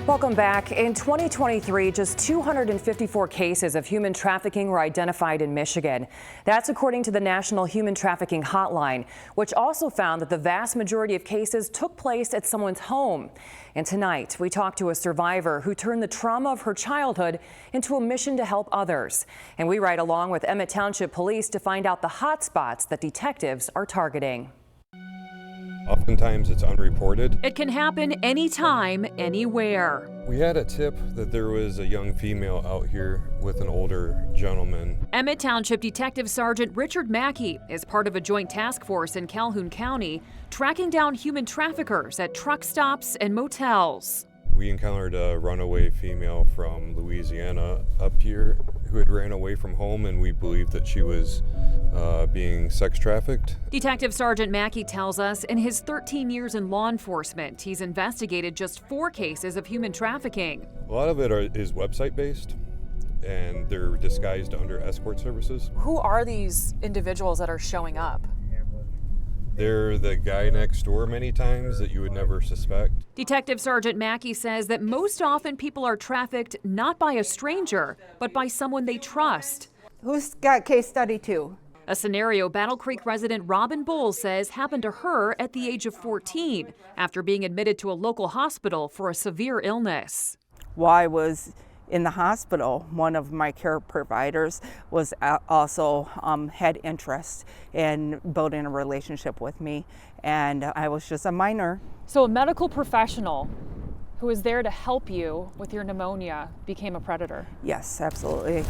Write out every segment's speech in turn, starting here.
Welcome back. In 2023, just 254 cases of human trafficking were identified in Michigan. That's according to the National Human Trafficking Hotline, which also found that the vast majority of cases took place at someone's home. And tonight, we talked to a survivor who turned the trauma of her childhood into a mission to help others. And we ride along with Emmett Township Police to find out the hot spots that detectives are targeting. Oftentimes it's unreported. It can happen anytime, anywhere. We had a tip that there was a young female out here with an older gentleman. Emmett Township Detective Sergeant Richard Mackey is part of a joint task force in Calhoun County tracking down human traffickers at truck stops and motels. We encountered a runaway female from Louisiana up here who had ran away from home, and we believed that she was being sex trafficked. Detective Sergeant Mackey tells us in his 13 years in law enforcement, he's investigated just 4 cases of human trafficking. A lot of it is website based, and they're disguised under escort services. Who are these individuals that are showing up? They're the guy next door many times that you would never suspect. Detective Sergeant Mackey says that most often people are trafficked not by a stranger, but by someone they trust. Who's got case study 2? A scenario Battle Creek resident Robin Bowles says happened to her at the age of 14 after being admitted to a local hospital for a severe illness. While I was in the hospital, one of my care providers was also had interest in building a relationship with me, and I was just a minor. So a medical professional who was there to help you with your pneumonia became a predator? Yes, absolutely.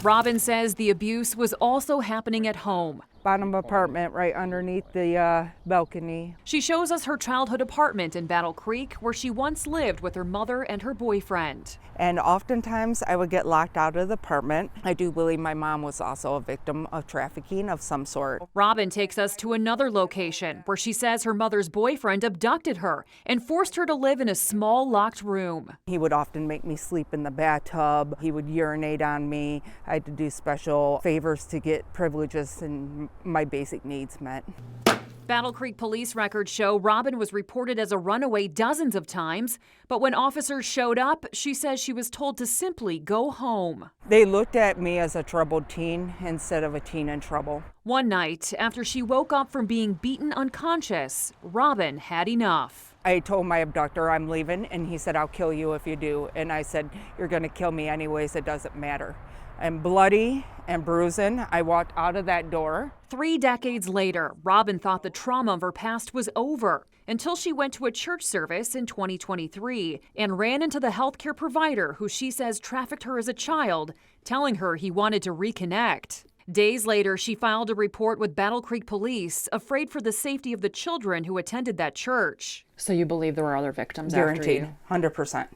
Robin says the abuse was also happening at home. Bottom apartment right underneath the balcony. She shows us her childhood apartment in Battle Creek where she once lived with her mother and her boyfriend. And oftentimes I would get locked out of the apartment. I do believe my mom was also a victim of trafficking of some sort. Robin takes us to another location where she says her mother's boyfriend abducted her and forced her to live in a small locked room. He would often make me sleep in the bathtub. He would urinate on me. I had to do special favors to get privileges and my basic needs met. Battle Creek police records show Robin was reported as a runaway dozens of times, but when officers showed up, she says she was told to simply go home. They looked at me as a troubled teen instead of a teen in trouble. One night, after she woke up from being beaten unconscious, Robin had enough. I told my abductor I'm leaving, and he said, "I'll kill you if you do." And I said, "You're going to kill me anyways, it doesn't matter." I'm bloody and bruising. I walked out of that door. 3 decades later, Robin thought the trauma of her past was over until she went to a church service in 2023 and ran into the healthcare provider who she says trafficked her as a child, telling her he wanted to reconnect. Days later, she filed a report with Battle Creek Police, afraid for the safety of the children who attended that church. So you believe there were other victims Guaranteed, after you? 100%.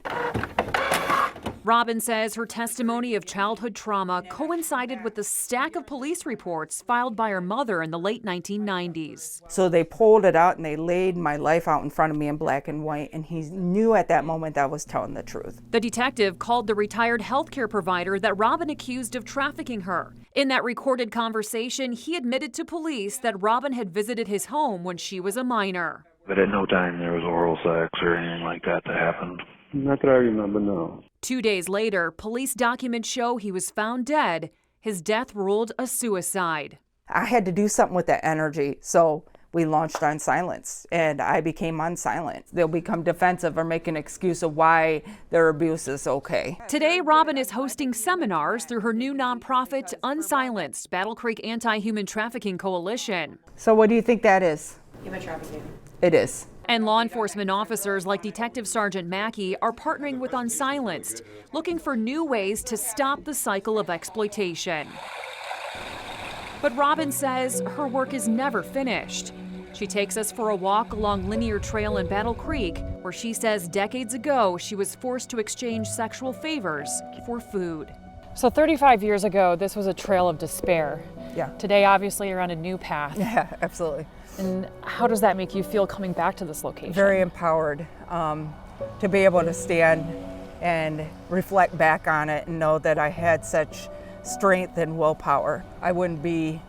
Robin says her testimony of childhood trauma coincided with the stack of police reports filed by her mother in the late 1990s. So they pulled it out and they laid my life out in front of me in black and white, and he knew at that moment I was telling the truth. The detective called the retired healthcare provider that Robin accused of trafficking her. In that recorded conversation, he admitted to police that Robin had visited his home when she was a minor. But at no time there was oral sex or anything like that happened. Not that I remember, no. 2 days later, police documents show he was found dead. His death ruled a suicide. I had to do something with that energy, so we launched on silence, and I became unsilent. They'll become defensive or make an excuse of why their abuse is okay. Today, Robin is hosting seminars through her new nonprofit, Unsilenced, Battle Creek Anti-Human Trafficking Coalition. So what do you think that is? Human trafficking. It is. And law enforcement officers like Detective Sergeant Mackey are partnering with Unsilenced, looking for new ways to stop the cycle of exploitation. But Robin says her work is never finished. She takes us for a walk along Linear Trail in Battle Creek, where she says decades ago she was forced to exchange sexual favors for food. So 35 years ago, this was a trail of despair. Yeah. Today, obviously, you're on a new path. Yeah, absolutely. And how does that make you feel coming back to this location? Very empowered to be able to stand and reflect back on it and know that I had such strength and willpower. I wouldn't be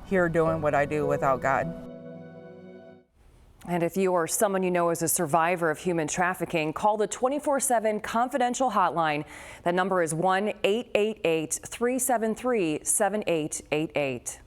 here doing what I do without God. And if you or someone you know is a survivor of human trafficking, call the 24/7 confidential hotline. That number is 1-888-373-7888.